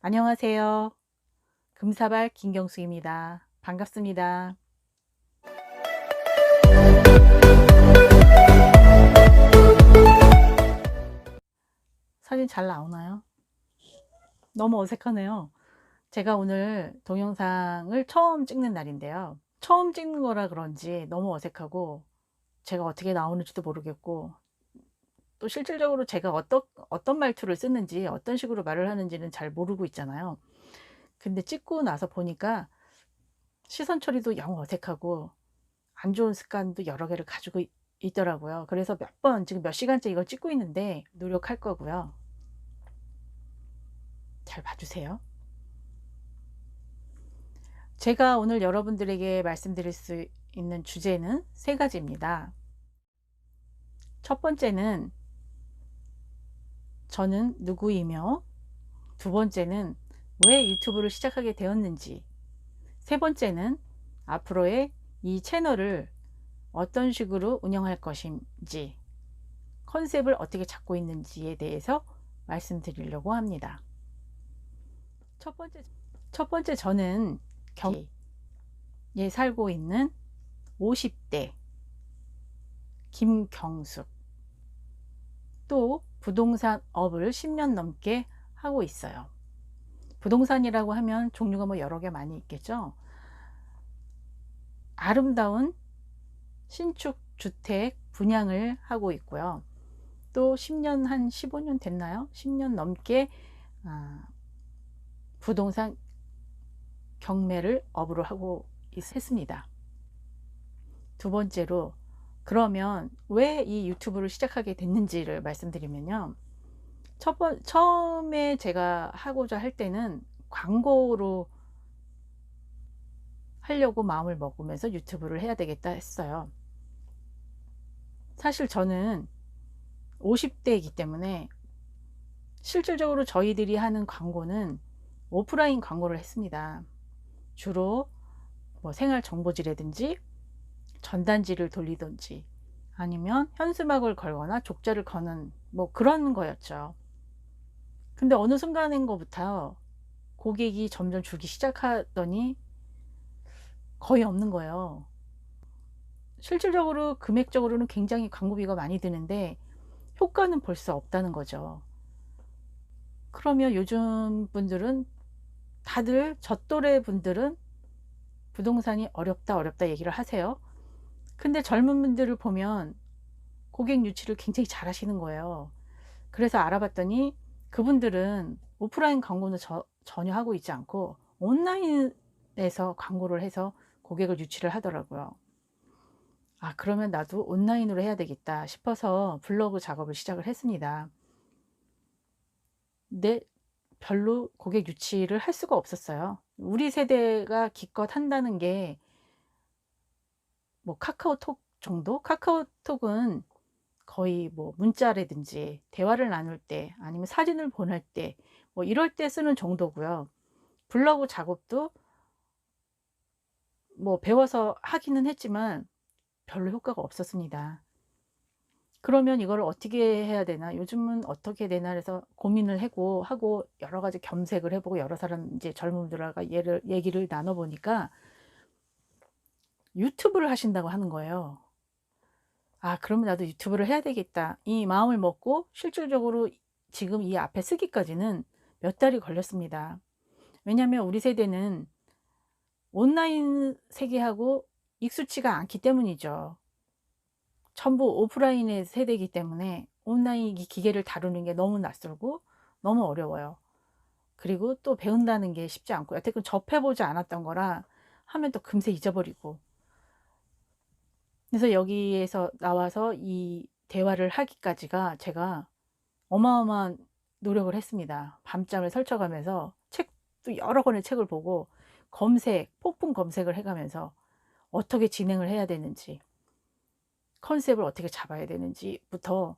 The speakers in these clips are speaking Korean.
안녕하세요. 금사발 김경숙입니다. 반갑습니다. 사진 잘 나오나요? 너무 어색하네요. 제가 오늘 동영상을 처음 찍는 날인데요. 처음 찍는 거라 그런지 너무 어색하고 제가 어떻게 나오는지도 모르겠고 또 실질적으로 제가 어떤 말투를 쓰는지 어떤 식으로 말을 하는지는 잘 모르고 있잖아요. 근데 찍고 나서 보니까 시선 처리도 영 어색하고 안 좋은 습관도 여러 개를 가지고 있더라고요. 그래서 몇 번 지금 몇 시간째 이걸 찍고 있는데 노력할 거고요. 잘 봐주세요. 제가 오늘 여러분들에게 말씀드릴 수 있는 주제는 세 가지입니다. 첫 번째는 저는 누구이며, 두 번째는 왜 유튜브를 시작하게 되었는지, 세 번째는 앞으로의 이 채널을 어떤 식으로 운영할 것인지, 컨셉을 어떻게 잡고 있는지에 대해서 말씀드리려고 합니다. 첫 번째 저는 경기에 살고 있는 50대 김경숙, 또 부동산 업을 10년 넘게 하고 있어요. 부동산이라고 하면 종류가 뭐 여러 개 많이 있겠죠. 아름다운 신축 주택 분양을 하고 있고요. 또 10년, 한 15년 됐나요? 10년 넘게 부동산 경매를 업으로 하고 했습니다. 두 번째로, 그러면 왜 이 유튜브를 시작하게 됐는지를 말씀드리면요. 처음에 제가 하고자 할 때는 광고로 하려고 마음을 먹으면서 유튜브를 해야 되겠다 했어요. 사실 저는 50대이기 때문에 실질적으로 저희들이 하는 광고는 오프라인 광고를 했습니다. 주로 뭐 생활정보지라든지 전단지를 돌리든지 아니면 현수막을 걸거나 족자를 거는 뭐 그런 거였죠. 근데 어느 순간인 것부터 고객이 점점 줄기 시작하더니 거의 없는 거예요. 실질적으로 금액적으로는 굉장히 광고비가 많이 드는데 효과는 벌써 없다는 거죠. 그러면 요즘 분들은, 다들 저 또래 분들은 부동산이 어렵다 어렵다 얘기를 하세요. 근데 젊은 분들을 보면 고객 유치를 굉장히 잘 하시는 거예요. 그래서 알아봤더니 그분들은 오프라인 광고는 전혀 하고 있지 않고 온라인에서 광고를 해서 고객을 유치를 하더라고요. 아, 그러면 나도 온라인으로 해야 되겠다 싶어서 블로그 작업을 시작을 했습니다. 근데 별로 고객 유치를 할 수가 없었어요. 우리 세대가 기껏 한다는 게 뭐 카카오톡 정도? 카카오톡은 거의 뭐 문자라든지 대화를 나눌 때 아니면 사진을 보낼 때 뭐 이럴 때 쓰는 정도고요. 블로그 작업도 뭐 배워서 하기는 했지만 별로 효과가 없었습니다. 그러면 이걸 어떻게 해야 되나? 요즘은 어떻게 되나 해서 고민을 하고 여러 가지 겸색을 해보고 여러 사람 이제 젊은 분들과 얘기를 나눠보니까 유튜브를 하신다고 하는 거예요. 아, 그러면 나도 유튜브를 해야 되겠다. 이 마음을 먹고 실질적으로 지금 이 앞에 쓰기까지는 몇 달이 걸렸습니다. 왜냐하면 우리 세대는 온라인 세계하고 익숙치가 않기 때문이죠. 전부 오프라인의 세대이기 때문에 온라인 기계를 다루는 게 너무 낯설고 너무 어려워요. 그리고 또 배운다는 게 쉽지 않고 여태껏 접해보지 않았던 거라 하면 또 금세 잊어버리고, 그래서 여기에서 나와서 이 대화를 하기까지가 제가 어마어마한 노력을 했습니다. 밤잠을 설쳐가면서 책도 여러 권의 책을 보고 폭풍 검색을 해가면서 어떻게 진행을 해야 되는지, 컨셉을 어떻게 잡아야 되는지부터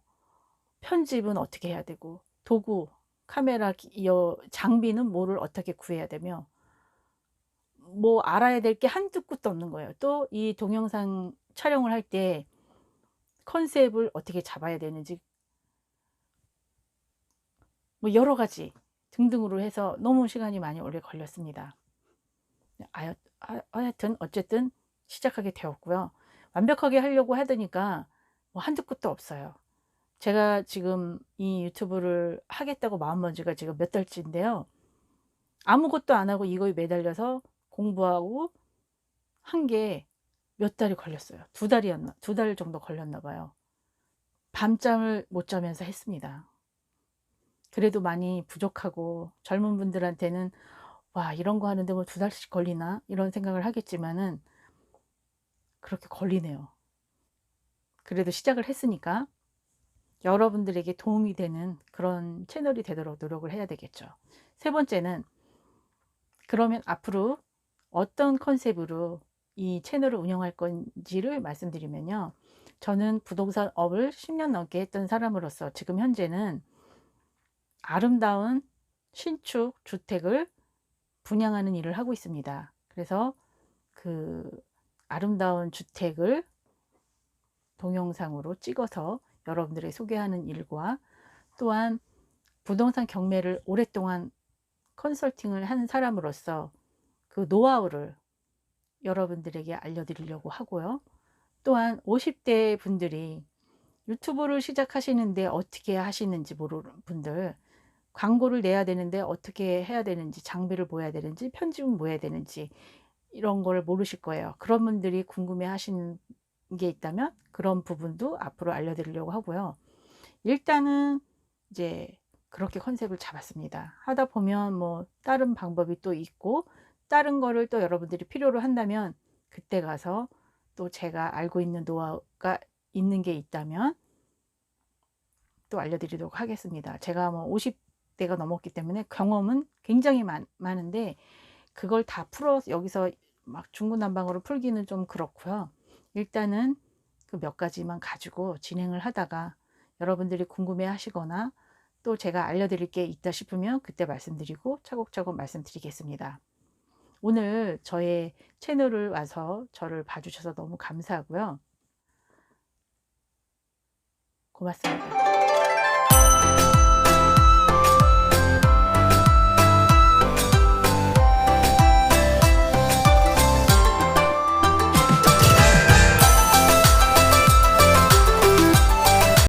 편집은 어떻게 해야 되고 도구, 카메라 장비는 뭐를 어떻게 구해야 되며 뭐 알아야 될 게 한두 끝도 없는 거예요. 또 이 동영상 촬영을 할 때 컨셉을 어떻게 잡아야 되는지 뭐 여러 가지 등등으로 해서 너무 시간이 많이 오래 걸렸습니다. 하여튼 어쨌든 시작하게 되었고요. 완벽하게 하려고 하더니까 뭐 한도 끝도 없어요. 제가 지금 이 유튜브를 하겠다고 마음먹은 지가 지금 몇 달째인데요. 아무것도 안 하고 이거에 매달려서 공부하고 한 게 몇 달이 걸렸어요. 2달이었나? 2달 정도 걸렸나 봐요. 밤잠을 못 자면서 했습니다. 그래도 많이 부족하고 젊은 분들한테는 '와 이런 거 하는데 뭐 2달씩 걸리나?' 이런 생각을 하겠지만은 그렇게 걸리네요. 그래도 시작을 했으니까 여러분들에게 도움이 되는 그런 채널이 되도록 노력을 해야 되겠죠. 세 번째는 그러면 앞으로 어떤 컨셉으로 이 채널을 운영할 건지를 말씀드리면요. 저는 부동산 업을 10년 넘게 했던 사람으로서 지금 현재는 아름다운 신축 주택을 분양하는 일을 하고 있습니다. 그래서 그 아름다운 주택을 동영상으로 찍어서 여러분들에게 소개하는 일과 또한 부동산 경매를 오랫동안 컨설팅을 한 사람으로서 그 노하우를 여러분들에게 알려드리려고 하고요. 또한 50대 분들이 유튜브를 시작하시는데 어떻게 하시는지 모르는 분들, 광고를 내야 되는데 어떻게 해야 되는지, 장비를 뭐 해야 되는지, 편집은 뭐 해야 되는지 이런 걸 모르실 거예요. 그런 분들이 궁금해 하시는 게 있다면 그런 부분도 앞으로 알려드리려고 하고요. 일단은 이제 그렇게 컨셉을 잡았습니다. 하다 보면 뭐 다른 방법이 또 있고 다른 거를 또 여러분들이 필요로 한다면 그때 가서 또 제가 알고 있는 노하우가 있는 게 있다면 또 알려드리도록 하겠습니다. 제가 뭐 50대가 넘었기 때문에 경험은 굉장히 많은데 그걸 다 풀어 여기서 막 중구난방으로 풀기는 좀 그렇고요. 일단은 그 몇 가지만 가지고 진행을 하다가 여러분들이 궁금해 하시거나 또 제가 알려드릴 게 있다 싶으면 그때 말씀드리고 차곡차곡 말씀드리겠습니다. 오늘 저의 채널을 와서 저를 봐주셔서 너무 감사하고요. 고맙습니다.